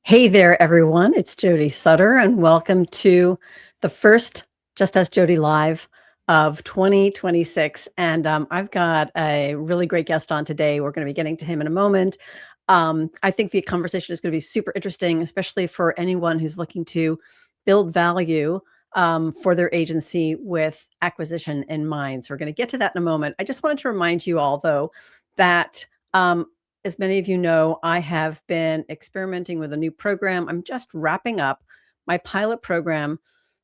Hey there, everyone. It's Jody Sutter, and welcome to the first Just Ask Jody Live of 2026. And I've got a really great guest on today. We're going to be getting to him in a moment. I think the conversation is going to be super interesting, especially for anyone who's looking to build value for their agency with acquisition in mind. So we're going to get to that in a moment. I just wanted to remind you all, though, that as many of you know, I have been experimenting with a new program. I'm just wrapping up my pilot program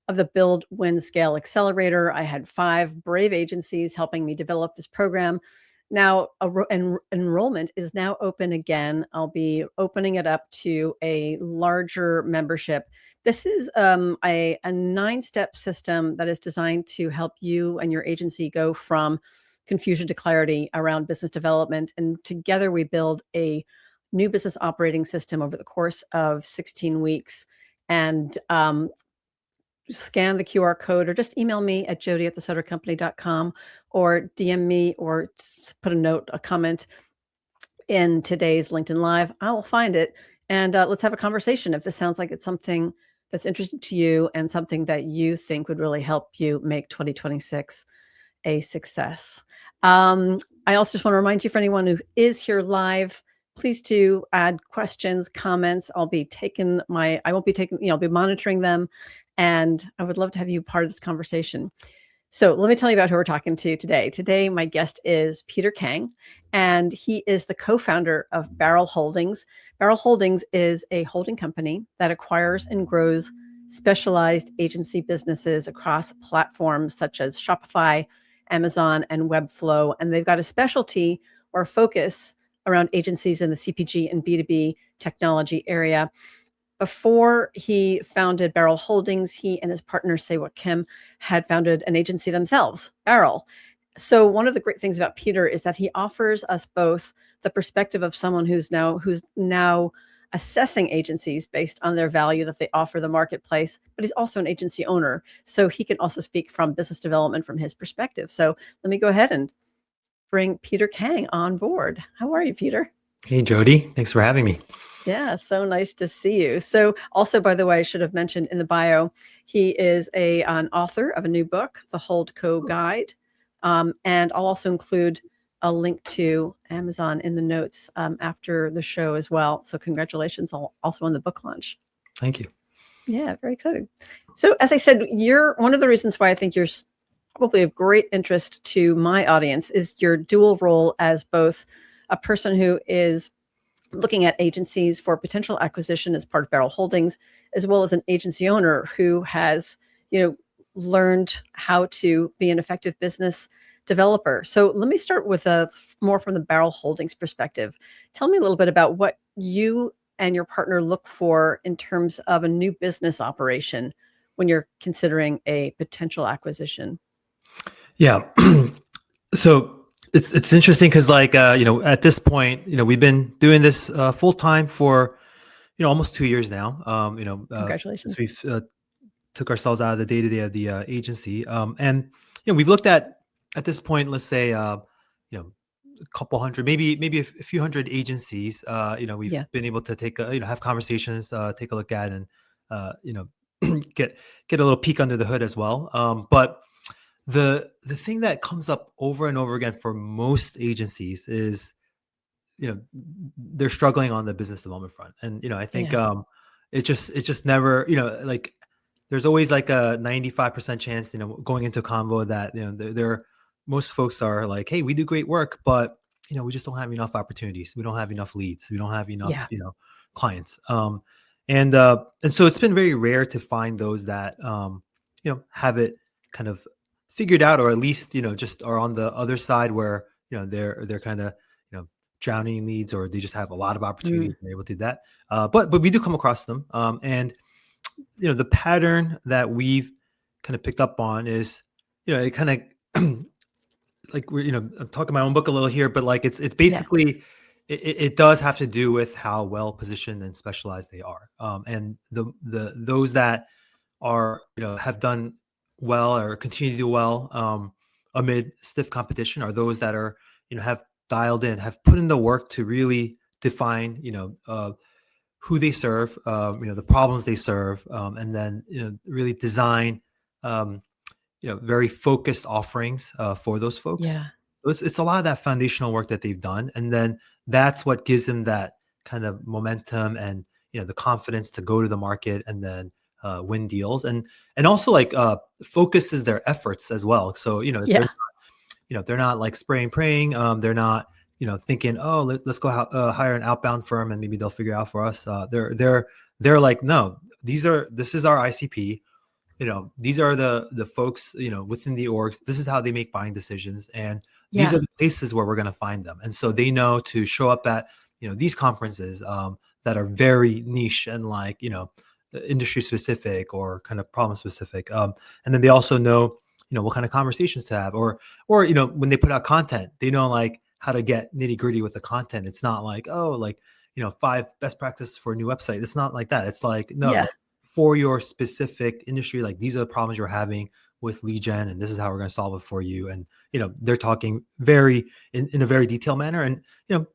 of the Build, Win, Scale Accelerator. I had 5 brave agencies helping me develop this program. Now, enrollment is now open again. I'll be opening it up to a larger membership. This is a 9-step system that is designed to help you and your agency go from confusion to clarity around business development. And together we build a new business operating system over the course of 16 weeks. And scan the QR code or just email me at jody@thesuttercompany.com or DM me or put a note, a comment in today's LinkedIn Live. I will find it. And let's have a conversation if this sounds like it's something that's interesting to you and something that you think would really help you make 2026 a success. I also just want to remind you, for anyone who is here live, please do add questions, comments. I won't be taking, I'll be monitoring them. And I would love to have you part of this conversation. So let me tell you about who we're talking to today. Today, my guest is Peter Kang, and he is the co-founder of Barrel Holdings. Barrel Holdings is a holding company that acquires and grows specialized agency businesses across platforms such as Shopify, Amazon, and Webflow. And they've got a specialty or a focus around agencies in the CPG and B2B technology area. Before he founded Barrel Holdings, he and his partner, Sewa Kim, had founded an agency themselves, Barrel. So one of the great things about Peter is that he offers us both the perspective of someone who's now assessing agencies based on their value that they offer the marketplace, but he's also an agency owner. So he can also speak from business development from his perspective. So let me go ahead and bring Peter Kang on board. How are you, Peter? Hey, Jody. Thanks for having me. Yeah, so nice to see you. So also, by the way, I should have mentioned in the bio, he is an author of a new book, The Holdco Guide. And I'll also include a link to Amazon in the notes after the show as well. So congratulations also on the book launch. Thank you. Yeah, very excited. So as I said, you're one of the reasons why I think you're probably of great interest to my audience is your dual role as both a person who is looking at agencies for potential acquisition as part of Barrel Holdings, as well as an agency owner who has, learned how to be an effective business developer. So let me start with more from the Barrel Holdings perspective. Tell me a little bit about what you and your partner look for in terms of a new business operation when you're considering a potential acquisition. Yeah. So it's interesting because at this point, we've been doing this full time for, almost 2 years now. Congratulations. Since we've took ourselves out of the day-to-day of the agency. And, we've looked at this point, let's say, a couple hundred, maybe a few hundred agencies, we've been able to take, have conversations, take a look at and, get a little peek under the hood as well. But the thing that comes up over and over again for most agencies is, they're struggling on the business development front. And, I think it just never, there's always like a 95% chance, going into a convo that, most folks are like, hey, we do great work, but, we just don't have enough opportunities. We don't have enough leads. We don't have enough, clients. And so it's been very rare to find those that, have it kind of figured out, or at least, just are on the other side where, they're kind of, drowning in leads, or they just have a lot of opportunities and they're able to do that. But we do come across them. And, the pattern that we've kind of picked up on is, it kind of like we're, I'm talking my own book a little here, but like it's basically it does have to do with how well positioned and specialized they are. And those that are, have done well or continue to do well amid stiff competition are those that are, have dialed in, have put in the work to really define, who they serve, the problems they serve, and then really design um, very focused offerings for those folks. Yeah. So it's a lot of that foundational work that they've done, and then that's what gives them that kind of momentum and the confidence to go to the market and then win deals, and also like focuses their efforts as well. So Yeah. they're not like spraying praying. They're not thinking, oh, let's go hire an outbound firm and maybe they'll figure it out for us. They're like, no, this is our ICP. These are the folks within the orgs. This is how they make buying decisions, and these are Yeah. the places where we're going to find them. And so they know to show up at these conferences that are very niche and like industry specific or kind of problem specific. And then they also know what kind of conversations to have, or when they put out content, they know like how to get nitty gritty with the content. It's not like, oh, like 5 best practices for a new website. It's not like that. It's like, no, Yeah. like for your specific industry, like these are the problems you're having with lead gen, and this is how we're going to solve it for you. And they're talking very in a very detailed manner, and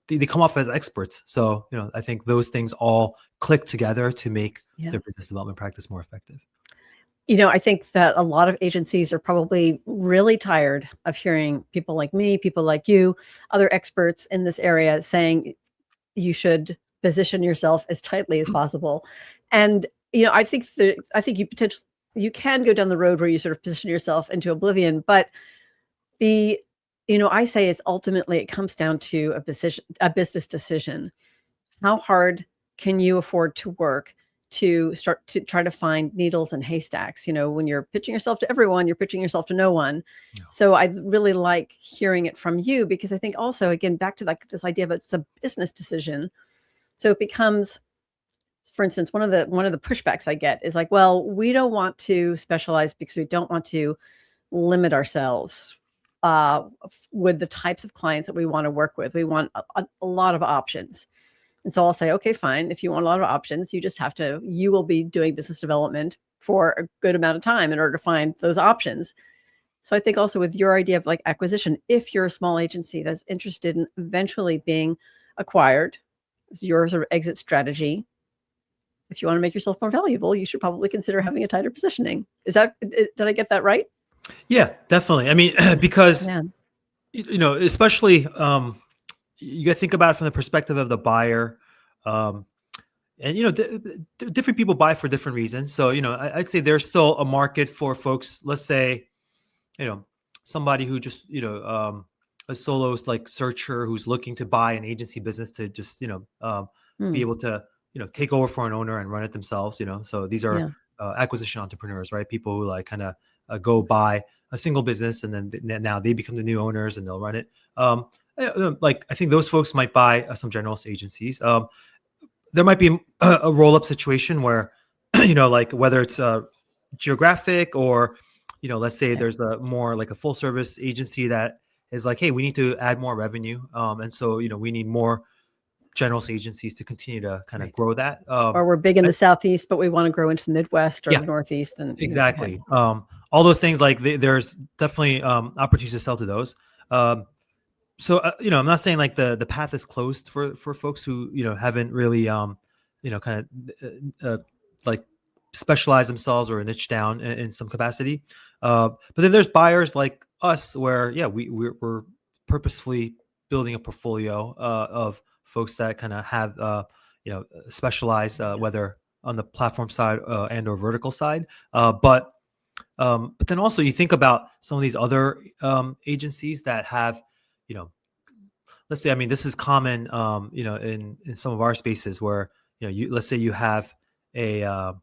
they come off as experts. So I think those things all click together to make Yeah. their business development practice more effective. I think that a lot of agencies are probably really tired of hearing people like me, people like you, other experts in this area saying you should position yourself as tightly as possible. And I think you can go down the road where you sort of position yourself into oblivion, but the I say it's ultimately it comes down to a business decision. How hard can you afford to work to start to try to find needles in haystacks? When you're pitching yourself to everyone, you're pitching yourself to no one. Yeah. So I really like hearing it from you because I think also, again, back to like this idea of it's a business decision. So it becomes, for instance, one of the pushbacks I get is like, well, we don't want to specialize because we don't want to limit ourselves with the types of clients that we want to work with. We want a lot of options. And so I'll say, okay, fine. If you want a lot of options, you will be doing business development for a good amount of time in order to find those options. So I think also with your idea of like acquisition, if you're a small agency that's interested in eventually being acquired, it's your sort of exit strategy. If you want to make yourself more valuable, you should probably consider having a tighter positioning. Did I get that right? Yeah, definitely. I mean, because Yeah. especially you got to think about it from the perspective of the buyer. And different people buy for different reasons. So I'd say there's still a market for folks. Let's say somebody who just a solo like searcher who's looking to buy an agency business to just be Hmm. able to take over for an owner and run it themselves. So these are Yeah. acquisition entrepreneurs, right? People who like kind of go buy a single business and then now they become the new owners and they'll run it. Like I think those folks might buy some generalist agencies. There might be a roll-up situation where like whether it's geographic or let's say Okay. there's a more like a full service agency that is like, hey, we need to add more revenue, and so we need more generalist agencies to continue to kind of Right. grow that. Or we're big in the Southeast, but we want to grow into the Midwest or Yeah, the Northeast. And okay. exactly. All those things, like there's definitely opportunities to sell to those. So I'm not saying like the path is closed for folks who haven't really kind of like specialize themselves or niche down in some capacity. But then there's buyers like us where we're purposefully building a portfolio of folks that kind of have specialized Yeah. whether on the platform side and or vertical side. But then also you think about some of these other agencies that have, you know, let's say, I mean, this is common, in some of our spaces where, let's say you have a,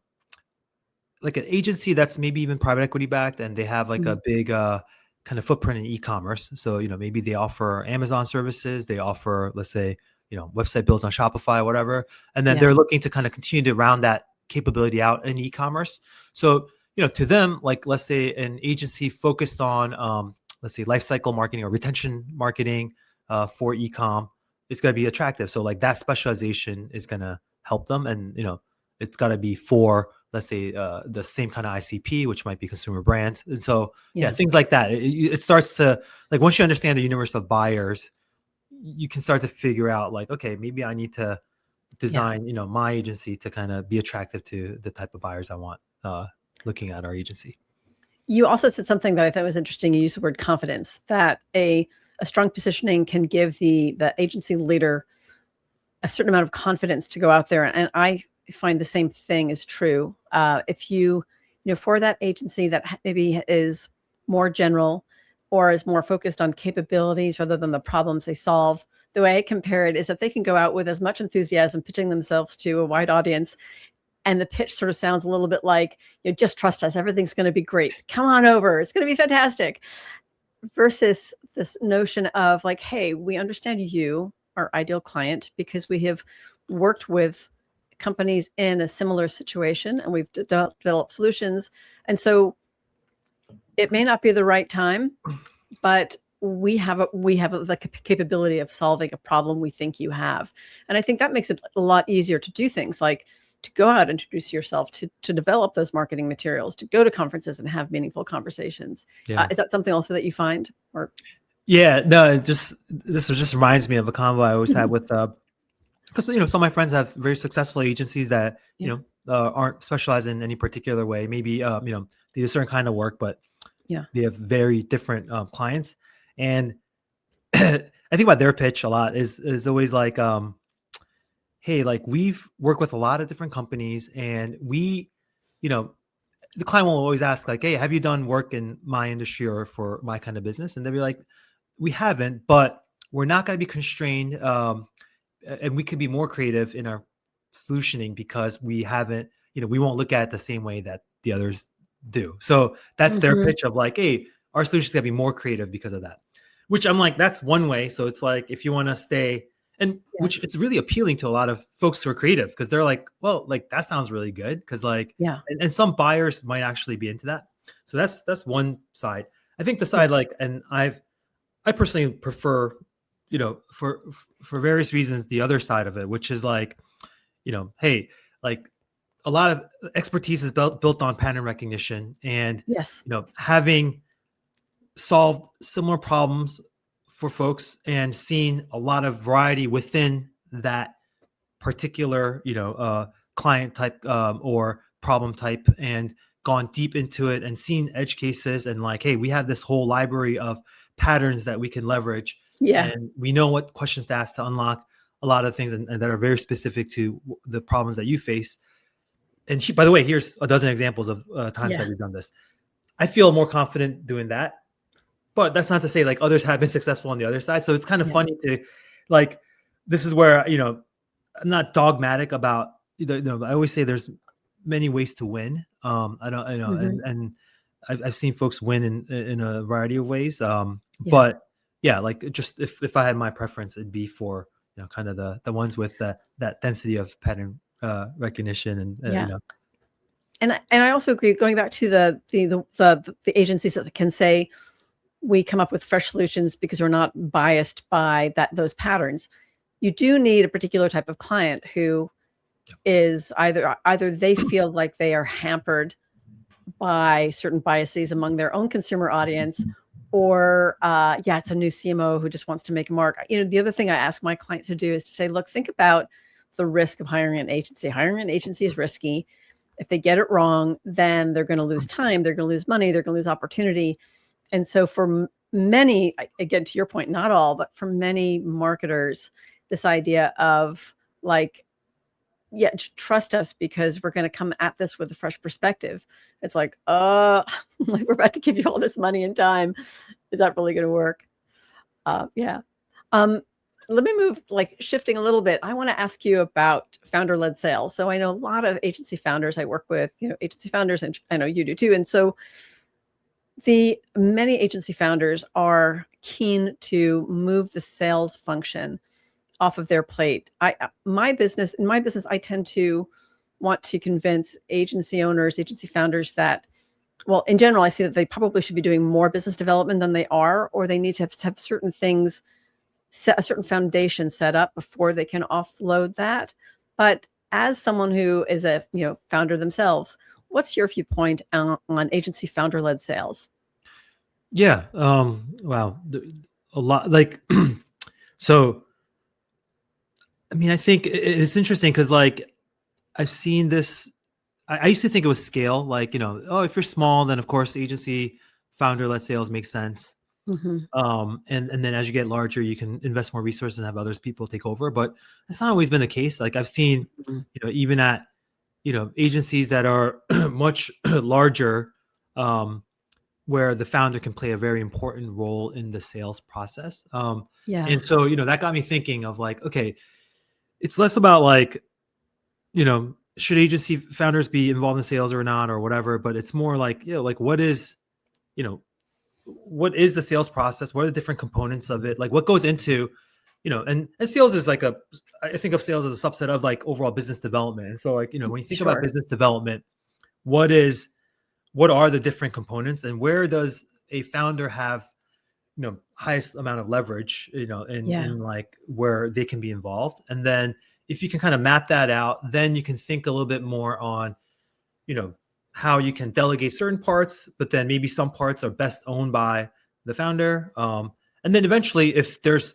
like an agency that's maybe even private equity backed and they have like Mm. a big, kind of footprint in e-commerce. So, maybe they offer Amazon services, they offer, let's say, website builds on Shopify, whatever. And then Yeah. they're looking to kind of continue to round that capability out in e-commerce. So, to them, like, let's say an agency focused on, let's say lifecycle marketing or retention marketing, for e-com is going to be attractive. So like that specialization is going to help them. And, it's got to be for, let's say, the same kind of ICP, which might be consumer brands. And so, yeah, Yeah. things like that. It starts to, like, once you understand the universe of buyers, you can start to figure out like, okay, maybe I need to design, my agency to kind of be attractive to the type of buyers I want looking at our agency. You also said something that I thought was interesting. You used the word confidence, that a strong positioning can give the agency leader a certain amount of confidence to go out there. And I find the same thing is true. If for that agency that maybe is more general or is more focused on capabilities rather than the problems they solve, the way I compare it is that they can go out with as much enthusiasm, pitching themselves to a wide audience. And the pitch sort of sounds a little bit like, just trust us. Everything's going to be great. Come on over. It's going to be fantastic. Versus this notion of like, hey, we understand you, our ideal client, because we have worked with companies in a similar situation and we've developed solutions. And so it may not be the right time, but we have the capability of solving a problem we think you have. And I think that makes it a lot easier to do things like to go out, introduce yourself, to develop those marketing materials, to go to conferences and have meaningful conversations. Yeah. Is that something also that you find? Or Yeah, no, this just reminds me of a convo I always had with because some of my friends have very successful agencies that aren't specialized in any particular way. Maybe they do a certain kind of work, but they have very different clients. And I think about their pitch a lot is always like, hey, like we've worked with a lot of different companies, and we, the client will always ask like, hey, have you done work in my industry or for my kind of business? And they'll be like, we haven't, but we're not going to be constrained. And we can be more creative in our solutioning because we haven't, we won't look at it the same way that the others do. So that's their pitch of like, hey, our solution's got to be more creative because of that, which I'm like, that's one way. So it's like, if you want to stay, and which it's really appealing to a lot of folks who are creative because they're like, well, like that sounds really good. Cause like, and some buyers might actually be into that. So that's one side. I think the side like, and I personally prefer, for various reasons, the other side of it, which is like, hey, like a lot of expertise is built on pattern recognition and, having solved similar problems for folks and seen a lot of variety within that particular, client type or problem type, and gone deep into it and seen edge cases and like, hey, we have this whole library of patterns that we can leverage. And we know what questions to ask to unlock a lot of things and that are very specific to the problems that you face. And by the way, here's a dozen examples of times that we've done this. I feel more confident doing that, but that's not to say like others have been successful on the other side. So it's kind of funny to like, this is where, I'm not dogmatic about, I always say there's many ways to win. I don't, and I've seen folks win in a variety of ways. But yeah, like just if I had my preference, it'd be for, kind of the ones with that density of pattern recognition and, And I also agree, going back to the agencies that can say, we come up with fresh solutions because we're not biased by those patterns. You do need a particular type of client who is either they feel like they are hampered by certain biases among their own consumer audience, or it's a new CMO who just wants to make a mark. The other thing I ask my clients to do is to say, look, think about the risk of hiring an agency. Hiring an agency is risky. If they get it wrong, then they're going to lose time, they're going to lose money, they're going to lose opportunity. And so for many, again, to your point, not all, but for many marketers, this idea of like, trust us because we're going to come at this with a fresh perspective. It's like, like we're about to give you all this money and time. Is that really going to work? Let me move, like shifting a little bit. I want to ask you about founder-led sales. So I know a lot of agency founders I work with, agency founders, and I know you do too. And so the many agency founders are keen to move the sales function off of their plate. In my business, I tend to want to convince agency owners, agency founders that, well, in general, I see that they probably should be doing more business development than they are, or they need to have certain things, a certain foundation set up before they can offload that. But as someone who is a founder themselves, what's your viewpoint on agency founder-led sales? Yeah. Wow. A lot like so I mean, I think it's interesting because like I've seen this. I used to think it was scale, like, oh, if you're small, then of course agency founder-led sales makes sense. Hmm. And then as you get larger, you can invest more resources and have others people take over. But it's not always been the case. Like I've seen, even at agencies that are much larger, um, where the founder can play a very important role in the sales process. Yeah. And so that got me thinking of like, okay, it's less about like should agency founders be involved in sales or not or whatever, but it's more like like you know what is the sales process? What are the different components of it? Like what goes into, and sales is like I think of sales as a subset of like overall business development. And so like, when you think about Sure. business development, what is, what are the different components and where does a founder have, highest amount of leverage, Yeah. in like where they can be involved. And then if you can kind of map that out, then you can think a little bit more on, you know, how you can delegate certain parts, but then maybe some parts are best owned by the founder. And then eventually, if there's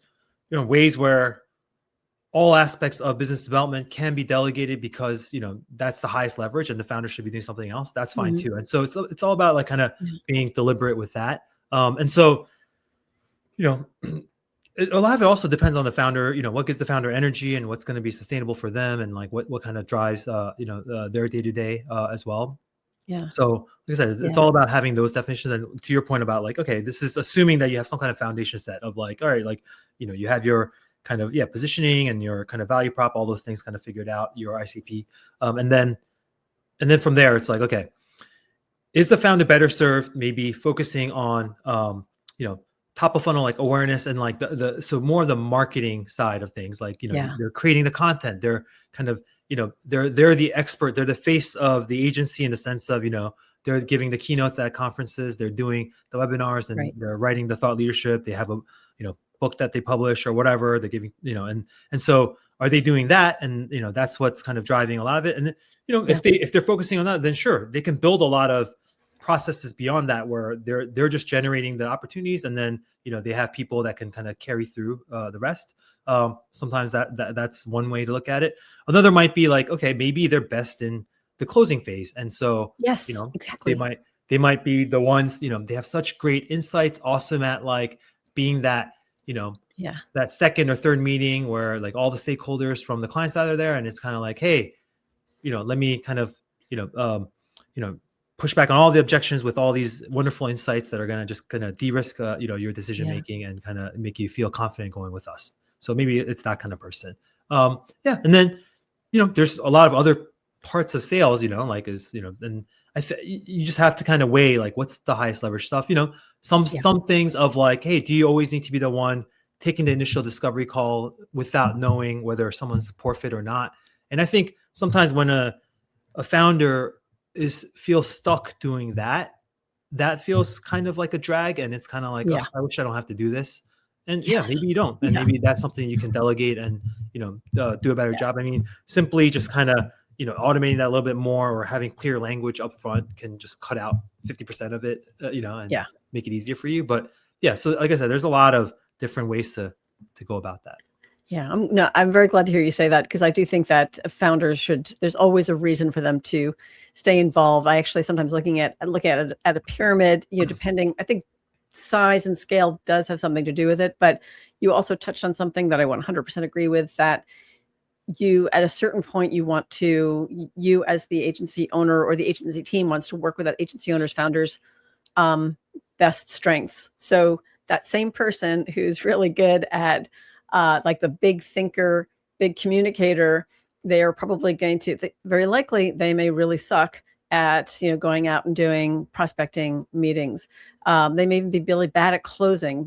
ways where all aspects of business development can be delegated because that's the highest leverage, and the founder should be doing something else. That's fine Mhm. too. And so it's all about like kind of Yeah. being deliberate with that. And so you know a lot of it also depends on the founder, what gives the founder energy and what's going to be sustainable for them, and like what kind of drives their day to day as well. Yeah. So, like I said, it's Yeah. all about having those definitions. And to your point about like, okay, this is assuming that you have some kind of foundation set of like, all right, like, you have your kind of positioning and your kind of value prop, all those things kind of figured out, your ICP, and then from there, it's like, okay, is the founder better served maybe focusing on you know top of funnel like awareness and like the so more of the marketing side of things, like Yeah. they're creating the content, they're kind of they're the expert, they're the face of the agency in the sense of they're giving the keynotes at conferences, they're doing the webinars, and Right. they're writing the thought leadership, they have a book that they publish or whatever they're giving, and so are they doing that, and that's what's kind of driving a lot of it. And Yeah. if they're focusing on that, then sure, they can build a lot of processes beyond that where they're just generating the opportunities, and then they have people that can kind of carry through the rest. Sometimes that's one way to look at it. Another might be like, okay, maybe they're best in the closing phase, and so you Yes, know they exactly. might they might be the ones, they have such great insights, awesome at like being that you know Yeah. that second or third meeting where like all the stakeholders from the client side are there, and it's kind of like, hey, let me kind of, you know, um, you know, push back on all the objections with all these wonderful insights that are going to just kind of de-risk, your decision Yeah. making and kind of make you feel confident going with us. So maybe it's that kind of person. Yeah, and then there's a lot of other parts of sales, like and you just have to kind of weigh like what's the highest leverage stuff. Yeah. Some things of like, hey, do you always need to be the one taking the initial discovery call without knowing whether someone's a poor fit or not? And I think sometimes when a founder feels stuck doing that, that feels kind of like a drag, and it's kind of like, oh, Yeah. I wish I don't have to do this. And yeah, Yes. maybe you don't, and Yeah. maybe that's something you can delegate and do a better Yeah. job. I mean, simply just kind of automating that a little bit more or having clear language up front can just cut out 50% of it, and Yeah. make it easier for you. But yeah, so like I said, there's a lot of different ways to go about that. Yeah, no, I'm very glad to hear you say that because I do think that founders should. There's always a reason for them to stay involved. I actually sometimes look at it at a pyramid. Depending, I think size and scale does have something to do with it. But you also touched on something that I 100% agree with. That you, at a certain point, you as the agency owner or the agency team wants to work with that agency owner's founders um, best strengths. So that same person who's really good at like the big thinker, big communicator, they are probably going to very likely they may really suck at going out and doing prospecting meetings. They may even be really bad at closing,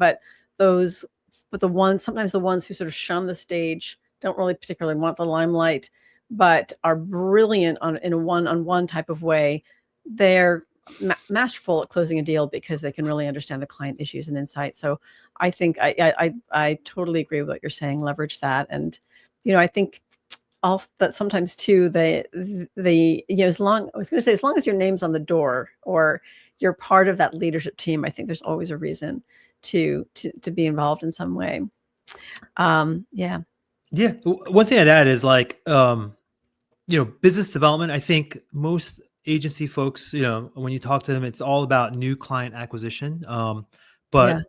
those but the ones sometimes the ones who sort of shun the stage don't really particularly want the limelight, but are brilliant in a one-on-one type of way. They're masterful at closing a deal because they can really understand the client issues and insights. So I think I totally agree with what you're saying. Leverage that, and I think also that sometimes too as long I was going to say as long as your name's on the door or you're part of that leadership team, I think there's always a reason to be involved in some way. Yeah. Yeah. One thing I'd add is like, business development. I think most agency folks, when you talk to them, it's all about new client acquisition. Yeah. But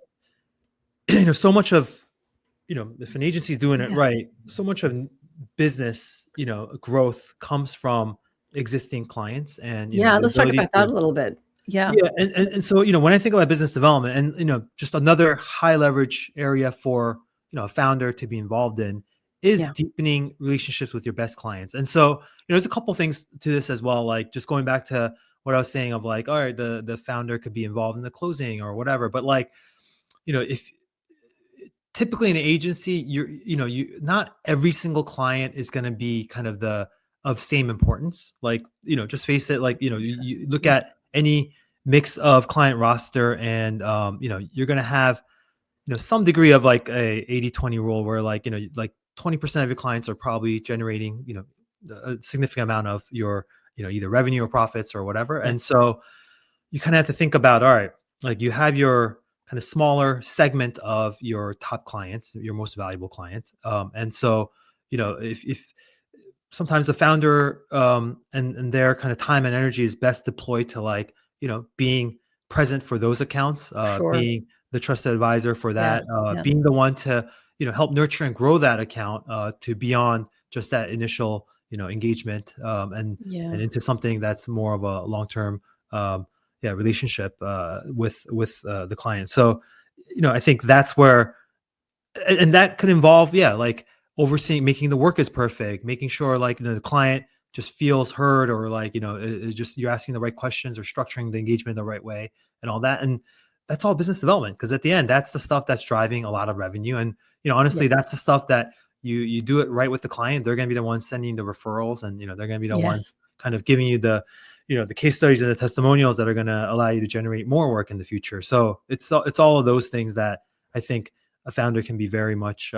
so much of, if an agency is doing it Yeah. right, so much of business, growth comes from existing clients and, Yeah, the let's talk ability about that to. a little bit. Yeah. Yeah, and so, when I think about business development and, just another high leverage area for, a founder to be involved in is Yeah. deepening relationships with your best clients. And so, there's a couple things to this as well, like just going back to what I was saying of like, all right, the founder could be involved in the closing or whatever, but like, if typically in an agency, you not every single client is going to be kind of the of same importance. Like, just face it, like, you look Yeah. at any mix of client roster and you're going to have, some degree of like a 80-20 rule where like, like 20% of your clients are probably generating, a significant amount of your, either revenue or profits or whatever. Yeah. And so you kind of have to think about, all right, like you have your kind of smaller segment of your top clients, your most valuable clients. And so, if sometimes the founder and their kind of time and energy is best deployed to like, being present for those accounts, Sure. being the trusted advisor for Yeah. that, Yeah. being the one to, help nurture and grow that account to beyond just that initial, engagement and Yeah. into something that's more of a long-term um, yeah, relationship with the client. So, I think that's where, and that could involve, yeah, like overseeing, making the work is perfect, making sure like, the client just feels heard, or like, just you're asking the right questions or structuring the engagement the right way and all that. And that's all business development, because at the end, that's the stuff that's driving a lot of revenue. And, honestly, that's Yes. the stuff that you do it right with the client. They're going to be the ones sending the referrals, and, they're going to be the ones Yes. kind of giving you the, the case studies and the testimonials that are going to allow you to generate more work in the future. So it's all of those things that I think a founder can be very much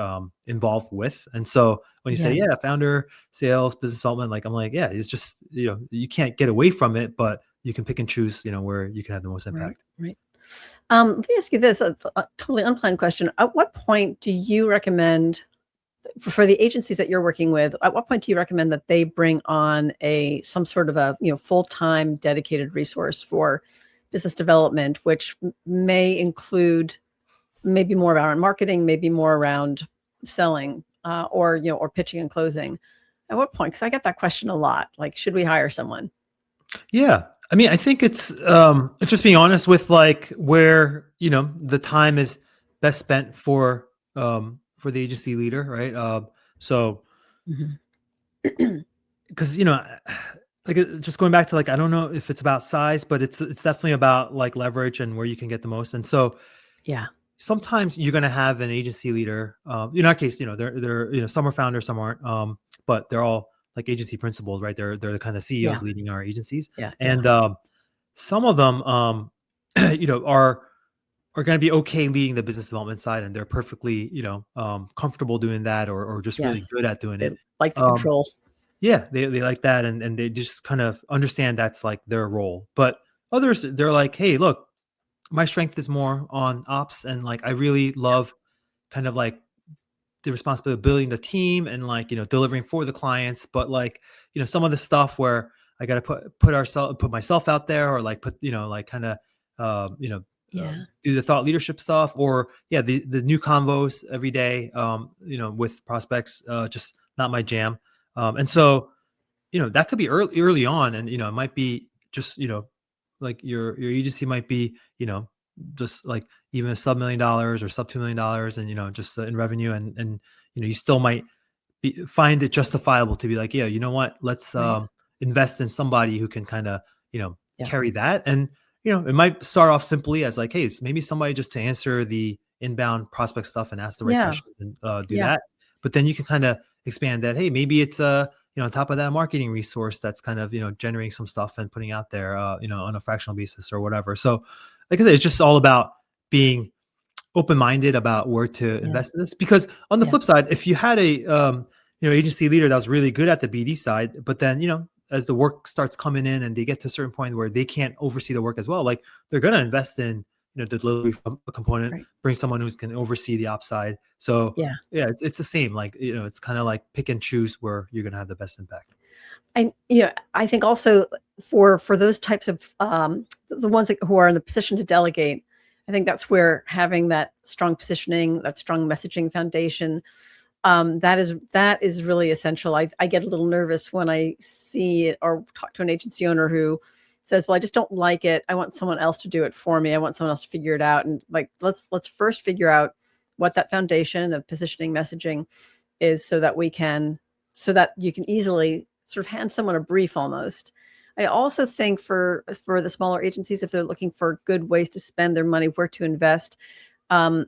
involved with. And so when you say, Yeah. yeah, founder, sales, business development, like I'm like, yeah, it's just, you can't get away from it, but you can pick and choose, where you can have the most Right. impact. Right. Let me ask you this. It's a totally unplanned question. At what point do you recommend for the agencies that you're working with, at what point do you recommend that they bring on a some sort of a, full-time dedicated resource for business development, which may include maybe more around marketing, maybe more around selling, or or pitching and closing? At what point? Because I get that question a lot. Like, should we hire someone? Yeah. I mean, I think it's just being honest with like where, the time is best spent for the agency leader. Right. So, Mhm. because, like just going back to like, I don't know if it's about size, but it's definitely about like leverage and where you can get the most. And so Yeah. sometimes you're going to have an agency leader. In our case, they're some are founders, some aren't, but they're all like agency principals, right? They're the kind of Yeah. CEOs leading our agencies, Yeah. Yeah. and some of them, are going to be okay leading the business development side, and they're perfectly, comfortable doing that, or just really Yes. good at doing They it. like the Um, control. yeah, they like that, and they just kind of understand that's like their role. But others, they're like, hey, look, my strength is more on ops, and like I really love kind of like the responsibility of building the team and like, delivering for the clients. But like, some of the stuff where I got to put myself out there, or like put, like kind of, Yeah. do the thought leadership stuff, or yeah, the new convos every day, with prospects, just not my jam. And so, that could be early on, and, it might be just, like your agency might be, just like even a sub $1 million or sub $2 million, and, just in revenue, and, you still might find it justifiable to be like, yeah, you know what, let's Right. invest in somebody who can kind of, Yeah. carry that. And, it might start off simply as like, hey, it's maybe somebody just to answer the inbound prospect stuff and ask the right Yeah. questions and do Yeah. that. But then you can kind of expand that. Hey, maybe it's on top of that marketing resource that's kind of, generating some stuff and putting out there, on a fractional basis or whatever. So like I said, it's just all about being open-minded about where to Yeah. invest in this. Because on the Yeah. flip side, if you had a agency leader that was really good at the BD side, but then, as the work starts coming in and they get to a certain point where they can't oversee the work as well, like they're going to invest in, the delivery component, Right. bring someone who's can oversee the ops side. So Yeah. yeah, it's the same. Like, it's kind of like pick and choose where you're gonna have the best impact. And, I think also for those types of, the ones who are in the position to delegate, I think that's where having that strong positioning, that strong messaging foundation, that is really essential. I get a little nervous when I see it or talk to an agency owner who says, "Well, I just don't like it. I want someone else to do it for me. I want someone else to figure it out." And like, let's first figure out what that foundation of positioning messaging is, so that you can easily sort of hand someone a brief almost. I also think for the smaller agencies, if they're looking for good ways to spend their money, where to invest, um,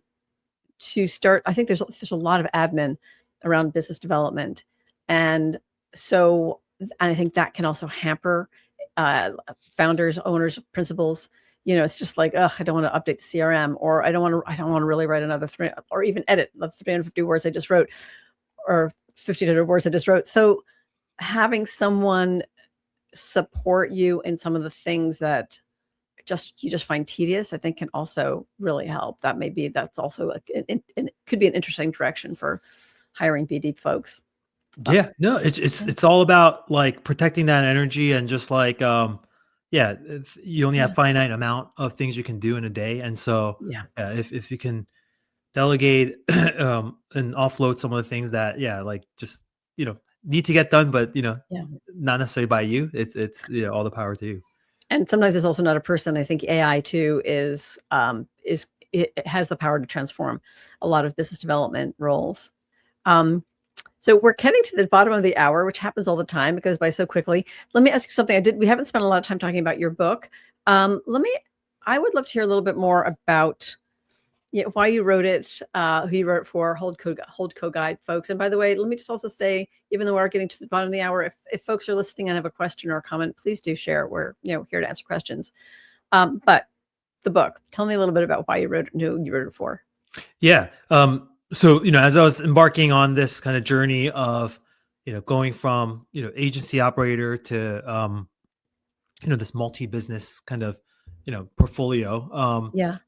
to start, I think there's a lot of admin around business development. And so, and I think that can also hamper founders, owners, principals. It's just like, ugh, I don't want to update the CRM, or I don't want to really write another three, or even edit the 350 words I just wrote, or 1,500 words I just wrote. So having someone support you in some of the things that you just find tedious, I think can also really help. That's also it could be an interesting direction for hiring BD folks. Uh, Yeah, no, it's yeah, it's all about like protecting that energy and just like yeah, if you only yeah, have finite amount of things you can do in a day. And so yeah, if you can delegate and offload some of the things that, yeah, like just need to get done, but yeah. not necessarily by you. It's all the power to you. And sometimes it's also not a person. I think AI too is it has the power to transform a lot of business development roles. Um, So we're getting to the bottom of the hour, which happens all the time. It goes by so quickly. Let me ask you something. We haven't spent a lot of time talking about your book. I would love to hear a little bit more about why you wrote it, who you wrote it for, Holdco Guide folks. And by the way, let me just also say, even though we're getting to the bottom of the hour, if folks are listening and have a question or a comment, please do share. We're here to answer questions. But the book, tell me a little bit about why you wrote it and who you wrote it for. Yeah. So, as I was embarking on this kind of journey of, going from, agency operator to, this multi-business kind of, portfolio, Yeah.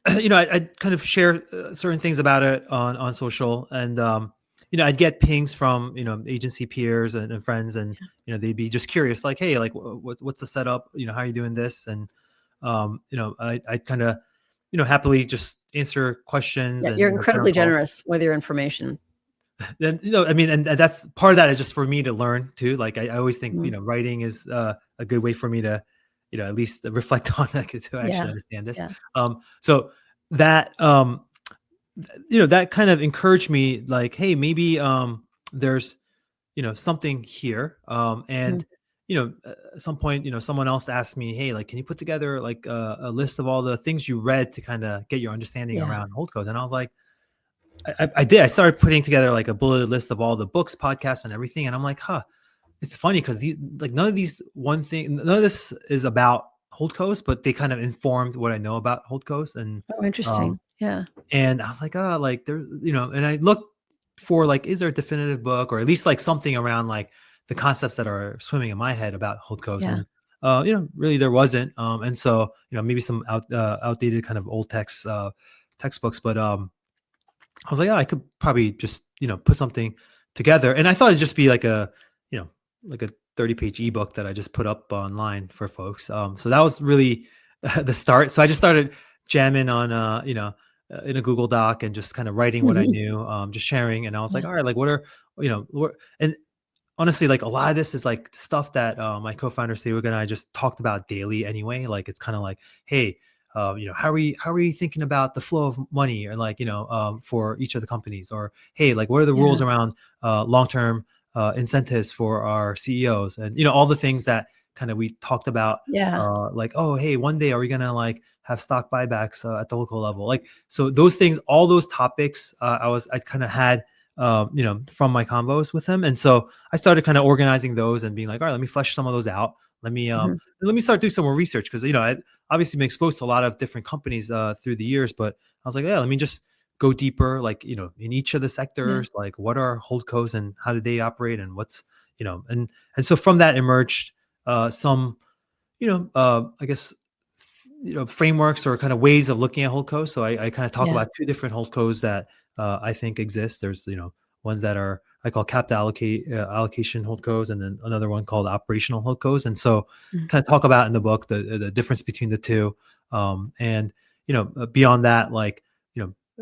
I kind of share certain things about it on social. And, I'd get pings from, agency peers and friends, and, they'd be just curious, like, hey, like, what's the setup? How are you doing this? And, I kind of, happily just answer questions Yeah, and, you're get on incredibly calls. generous with your information. Then, I mean, and that's part of that is just for me to learn too. Like, I always think, Mhm. writing is a good way for me to, at least reflect on, like, to actually Yeah, understand this. yeah, So that, that kind of encouraged me, like, hey, maybe there's, something here. mhm, And, at some point, someone else asked me, hey, like, can you put together like a list of all the things you read to kind of get your understanding yeah, around hold codes? And I was like, I did. I started putting together like a bulleted list of all the books, podcasts, and everything. And I'm like, huh, it's funny because these, like, none of this is about holdcos, but they kind of informed what I know about holdcos. oh, Um, interesting, yeah, and I was like, oh, like there's, and I looked for like, is there a definitive book or at least like something around like the concepts that are swimming in my head about holdcos. yeah, And really there wasn't. And so maybe some outdated kind of old textbooks, but I was like, "Oh, I could probably just, put something together." And I thought it'd just be like you know, like a 30-page ebook that I just put up online for folks. So that was really the start. So I just started jamming on, in a Google Doc and just kind of writing what I mhm, knew, just sharing. And I was like, yeah, all right, like, what are, and honestly, like a lot of this is like stuff that my co-founder Sayuga and I just talked about daily anyway. Like it's kind of like, hey, how are you thinking about the flow of money, or like, for each of the companies, or hey, like what are the yeah, rules around long-term incentives for our CEOs, and all the things that kind of we talked about. yeah, Like, oh, hey, one day are we gonna like have stock buybacks at the local level? Like, so those things, all those topics, I kind of had from my convos with him. And so I started kind of organizing those and being like, all right, let me flesh some of those out. mhm, Let me start doing some more research, because I obviously been exposed to a lot of different companies through the years, but I was like, yeah, let me just go deeper, like in each of the yeah, sectors, like what are holdcos and how do they operate, and what's and so from that emerged some I guess frameworks or kind of ways of looking at holdcos. So I kind of talk Yeah. about two different holdcos that I think exist. There's ones that are I call capital allocation holdcos, and then another one called operational holdcos. And so Mm. kind of talk about in the book the difference between the two, and beyond that, like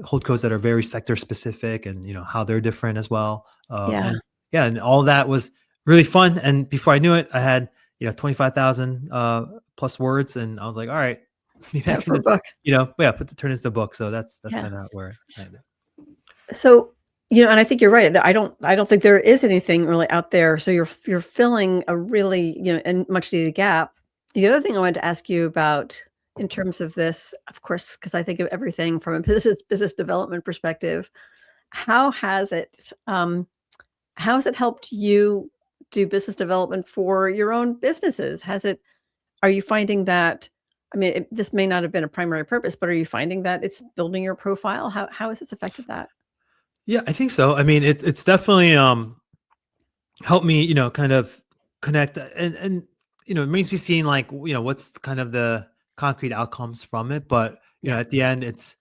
holdcos that are very sector specific, and how they're different as well. Yeah. And yeah, and all that was really fun. And before I knew it, I had 25,000 plus words, and I was like, all right, maybe I Time can for a just book. yeah, put the turn into the book. So that's Yeah. kind of where I ended. So, and I think you're right. I don't think there is anything really out there. So you're filling a really, and much needed gap. The other thing I wanted to ask you about in terms of this, of course, because I think of everything from a business development perspective, how has it how has it helped you do business development for your own businesses? Are you finding that I mean, this may not have been a primary purpose, but are you finding that it's building your profile? How has this affected that? Yeah, I think so. I mean, it's definitely helped me, kind of connect, and it makes me seeing like what's kind of the concrete outcomes from it. But Yeah. at the end, it's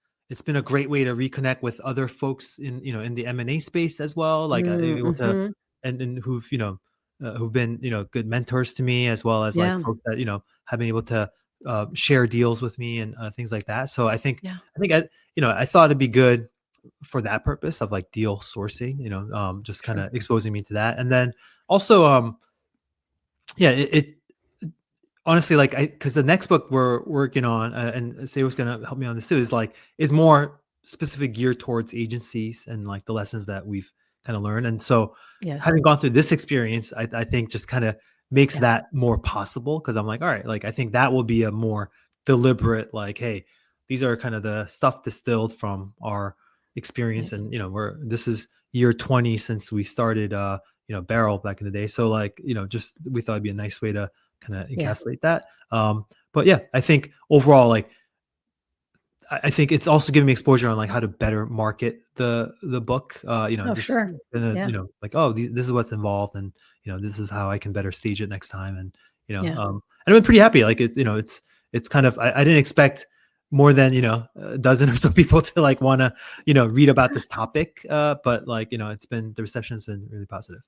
been a great way to reconnect with other folks in in the M&A space as well. Like able to Mhm. and who've who've been good mentors to me, as well as like Yeah, folks that have been able to share deals with me and things like that. So yeah, I think I thought it'd be good for that purpose of like deal sourcing, just kind sure. of exposing me to that. And then also, yeah, honestly, like because the next book we're working on, and say was going to help me on this too, is more specific geared towards agencies and like the lessons that we've kind of learned. And so Yes. having gone through this experience, I think just kind of makes Yeah. that more possible, because I'm like, all right, like I think that will be a more deliberate, like, hey, these are kind of the stuff distilled from our experience. Nice. And this is year 20 since we started Barrel back in the day. So like, just we thought it'd be a nice way to kind of Yeah. encapsulate that. But yeah, I think overall, like I think it's also giving me exposure on like how to better market the book. Oh, Just sure. Yeah. like, oh, this is what's involved, and this is how I can better stage it next time. And Yeah. and I'm pretty happy. Like it's kind of I didn't expect more than a dozen or so people to like want to read about this topic. But like it's been the reception's been really positive.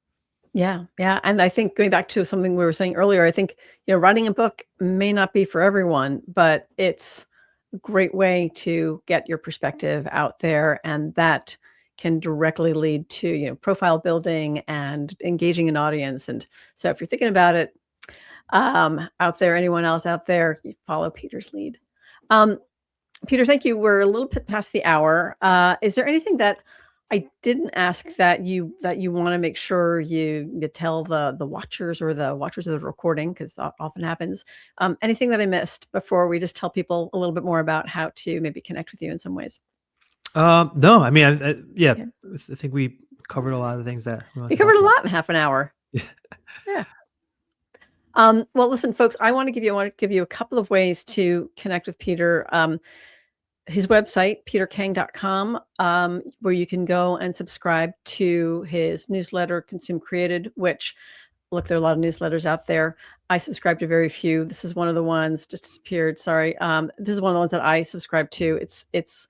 Yeah. Yeah. And I think going back to something we were saying earlier, I think, writing a book may not be for everyone, but it's a great way to get your perspective out there. And that can directly lead to, profile building and engaging an audience. And so if you're thinking about it, out there, anyone else out there, you follow Peter's lead. Um, Peter, thank you. We're a little bit past the hour. Is there anything that I didn't ask that you want to make sure you tell the watchers or the watchers of the recording, because that often happens. Anything that I missed before we just tell people a little bit more about how to maybe connect with you in some ways? No, I mean, yeah, Yeah, I think we covered a lot of the things that we want we to talk covered a about. lot in half an hour. Yeah. Well, listen, folks, I want to give you a couple of ways to connect with Peter. His website, peterkang.com, where you can go and subscribe to his newsletter, Consume Created, which, look, there are a lot of newsletters out there. I subscribe to very few. This is one of the ones, just disappeared. Sorry. This is one of the ones that I subscribe to. It's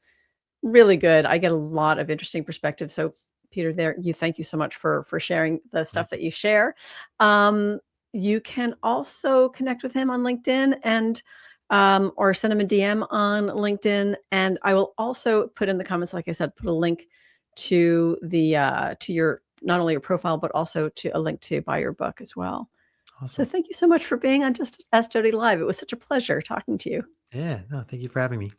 really good. I get a lot of interesting perspectives. So, Peter, thank you so much for sharing the stuff that you share. Um, you can also connect with him on LinkedIn and or send him a DM on LinkedIn. And I will also put in the comments, like I said, put a link to your not only your profile but also to a link to buy your book as well. So Awesome. thank you so much for being on Just Ask Jody Live. It was such a pleasure talking to you. Yeah, no, thank you for having me.